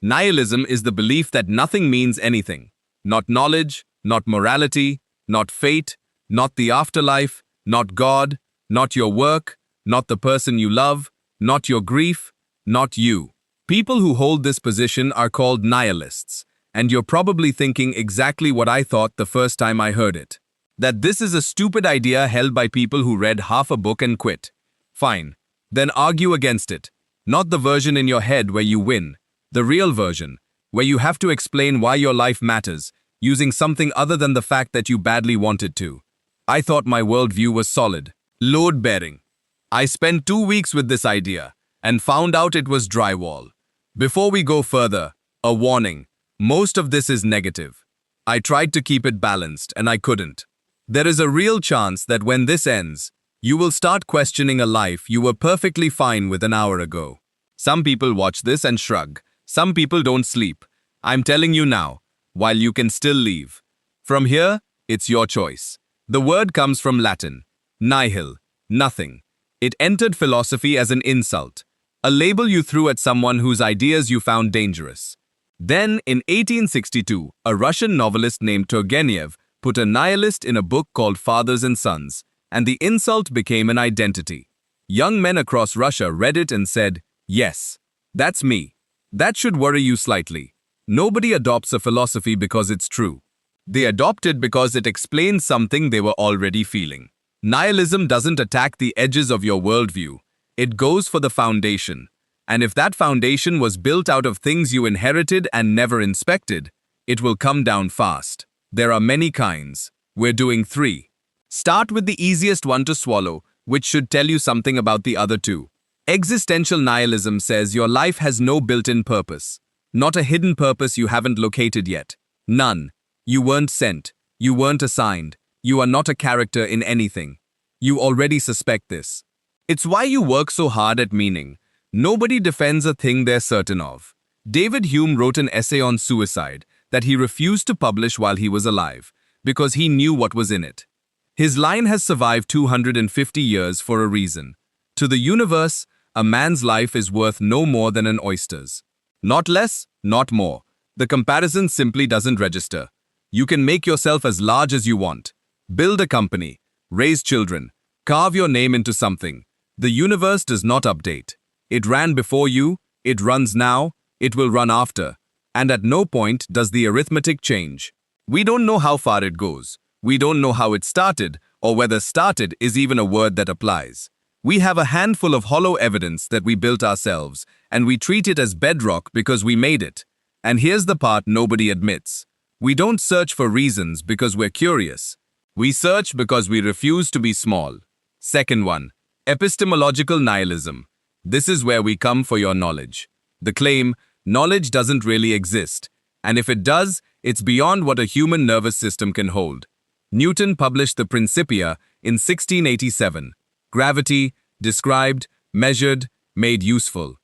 Nihilism is the belief that nothing means anything. Not knowledge, not morality, not fate, not the afterlife, not God, not your work, not the person you love, not your grief, not you. People who hold this position are called nihilists, and you're probably thinking exactly what I thought the first time I heard it. That this is a stupid idea held by people who read half a book and quit. Fine. Then argue against it. Not the version in your head where you win. The real version, where you have to explain why your life matters, using something other than the fact that you badly wanted to. I thought my worldview was solid, load-bearing. I spent 2 weeks with this idea, and found out it was drywall. Before we go further, a warning. Most of this is negative. I tried to keep it balanced, and I couldn't. There is a real chance that when this ends, you will start questioning a life you were perfectly fine with an hour ago. Some people watch this and shrug. Some people don't sleep. I'm telling you now, while you can still leave. From here, it's your choice. The word comes from Latin, nihil, nothing. It entered philosophy as an insult, a label you threw at someone whose ideas you found dangerous. Then, in 1862, a Russian novelist named Turgenev put a nihilist in a book called Fathers and Sons, and the insult became an identity. Young men across Russia read it and said, "Yes, that's me." That should worry you slightly. Nobody adopts a philosophy because it's true. They adopt it because it explains something they were already feeling. Nihilism doesn't attack the edges of your worldview. It goes for the foundation. And if that foundation was built out of things you inherited and never inspected, it will come down fast. There are many kinds. We're doing 3. Start with the easiest one to swallow, which should tell you something about the other 2. Existential nihilism says your life has no built-in purpose. Not a hidden purpose you haven't located yet. None. You weren't sent. You weren't assigned. You are not a character in anything. You already suspect this. It's why you work so hard at meaning. Nobody defends a thing they're certain of. David Hume wrote an essay on suicide that he refused to publish while he was alive, because he knew what was in it. His line has survived 250 years for a reason. To the universe, a man's life is worth no more than an oyster's. Not less, not more. The comparison simply doesn't register. You can make yourself as large as you want. Build a company. Raise children. Carve your name into something. The universe does not update. It ran before you, it runs now, it will run after. And at no point does the arithmetic change. We don't know how far it goes. We don't know how it started, or whether started is even a word that applies. We have a handful of hollow evidence that we built ourselves, and we treat it as bedrock because we made it. And here's the part nobody admits. We don't search for reasons because we're curious. We search because we refuse to be small. Second one, epistemological nihilism. This is where we come for your knowledge. The claim, knowledge doesn't really exist, and if it does, it's beyond what a human nervous system can hold. Newton published the Principia in 1687. Gravity, described, measured, made useful.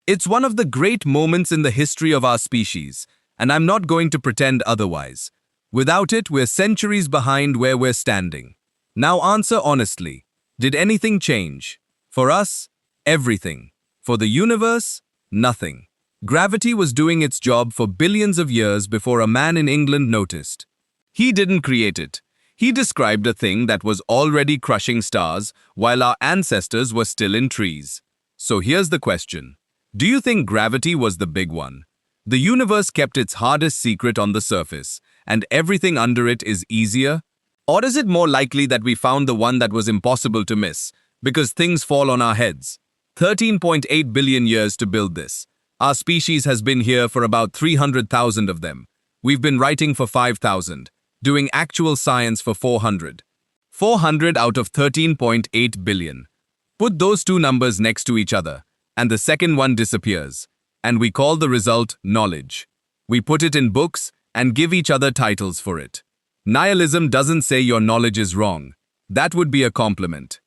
It's one of the great moments in the history of our species, and I'm not going to pretend otherwise. Without it, we're centuries behind where we're standing. Now answer honestly. Did anything change? For us, everything. For the universe, nothing. Gravity was doing its job for billions of years before a man in England noticed. He didn't create it. He described a thing that was already crushing stars while our ancestors were still in trees. So here's the question. Do you think gravity was the big one? The universe kept its hardest secret on the surface, and everything under it is easier? Or is it more likely that we found the one that was impossible to miss, because things fall on our heads? 13.8 billion years to build this. Our species has been here for about 300,000 of them. We've been writing for 5,000. Doing actual science for 400. 400 out of 13.8 billion. Put those 2 numbers next to each other, and the second one disappears, and we call the result knowledge. We put it in books and give each other titles for it. Nihilism doesn't say your knowledge is wrong. That would be a compliment.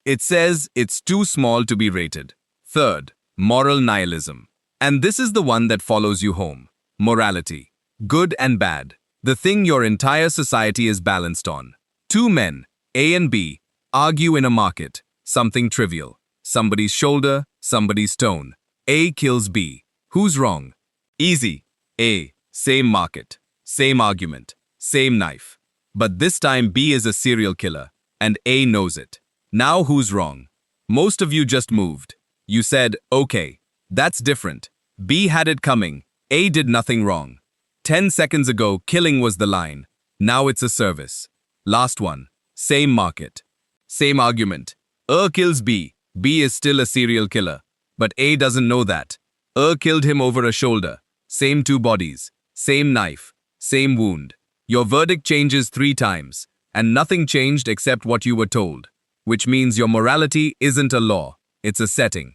It says it's too small to be rated. Third, moral nihilism. And this is the one that follows you home. Morality. Good and bad. The thing your entire society is balanced on. 2 men, A and B, argue in a market. Something trivial. Somebody's shoulder, somebody's stone. A kills B. Who's wrong? Easy. A. Same market. Same argument. Same knife. But this time B is a serial killer, and A knows it. Now who's wrong? Most of you just moved. You said, okay, that's different. B had it coming. A did nothing wrong. 10 seconds ago, killing was the line. Now it's a service. Last one. Same market. Same argument. A kills B. B is still a serial killer. But A doesn't know that. A killed him over a shoulder. Same two bodies. Same knife. Same wound. Your verdict changes 3 times. And nothing changed except what you were told. Which means your morality isn't a law. It's a setting.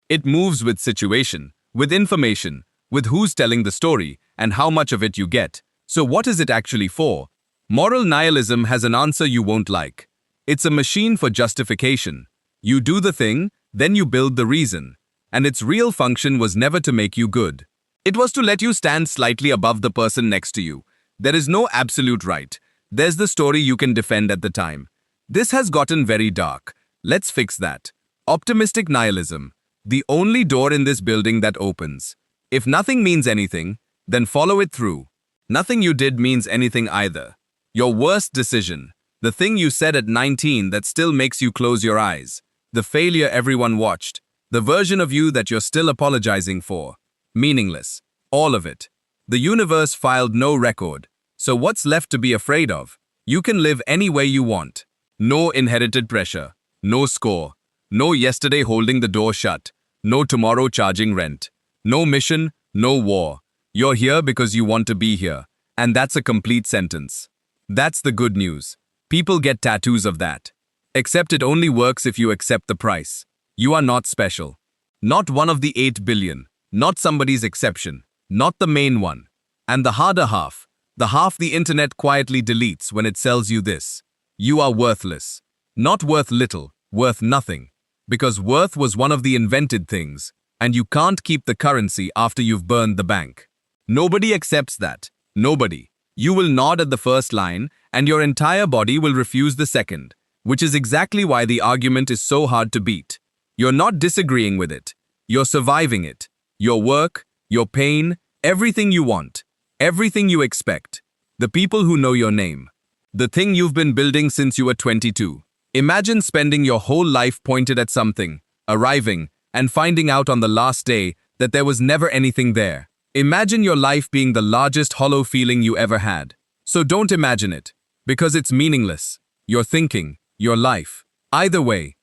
It moves with situation, with information, with who's telling the story, and how much of it you get. So what is it actually for? Moral nihilism has an answer you won't like. It's a machine for justification. You do the thing, then you build the reason. And its real function was never to make you good. It was to let you stand slightly above the person next to you. There is no absolute right. There's the story you can defend at the time. This has gotten very dark. Let's fix that. Optimistic nihilism. The only door in this building that opens. If nothing means anything, then follow it through. Nothing you did means anything either. Your worst decision. The thing you said at 19 that still makes you close your eyes. The failure everyone watched. The version of you that you're still apologizing for. Meaningless. All of it. The universe filed no record. So what's left to be afraid of? You can live any way you want. No inherited pressure. No score. No yesterday holding the door shut. No tomorrow charging rent. No mission, no war. You're here because you want to be here. And that's a complete sentence. That's the good news. People get tattoos of that. Except it only works if you accept the price. You are not special. Not one of the 8 billion. Not somebody's exception. Not the main one. And the harder half. The half the internet quietly deletes when it sells you this. You are worthless. Not worth little, worth nothing. Because worth was one of the invented things, and you can't keep the currency after you've burned the bank. Nobody accepts that. Nobody. You will nod at the first line, and your entire body will refuse the second, which is exactly why the argument is so hard to beat. You're not disagreeing with it. You're surviving it. Your work, your pain, everything you want, everything you expect. The people who know your name. The thing you've been building since you were 22. Imagine spending your whole life pointed at something, arriving, and finding out on the last day that there was never anything there. Imagine your life being the largest hollow feeling you ever had. So don't imagine it, because it's meaningless. Your thinking, your life. Either way,